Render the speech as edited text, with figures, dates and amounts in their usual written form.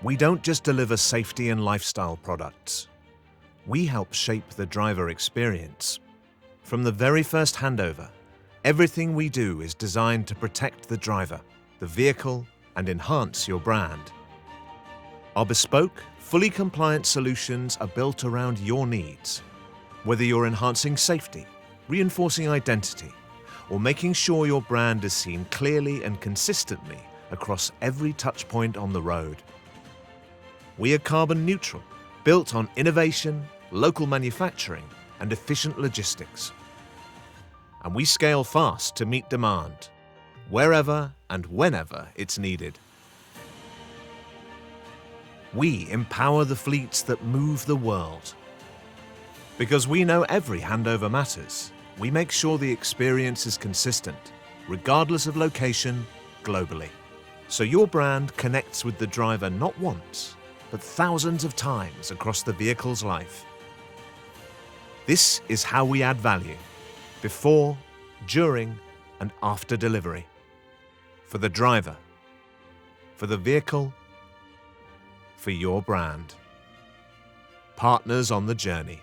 We don't just deliver safety and lifestyle products. We help shape the driver experience. From the very first handover, everything we do is designed to protect the driver, the vehicle, and enhance your brand. Our bespoke, fully compliant solutions are built around your needs. Whether you're enhancing safety, reinforcing identity, or making sure your brand is seen clearly and consistently across every touchpoint on the road. We are carbon neutral, built on innovation, local manufacturing, and efficient logistics. And we scale fast to meet demand, wherever and whenever it's needed. We empower the fleets that move the world. Because we know every handover matters, we make sure the experience is consistent, regardless of location, globally. So your brand connects with the driver not once, but thousands of times across the vehicle's life. This is how we add value, before, during, and after delivery. For the driver, for the vehicle, for your brand. Partners on the journey.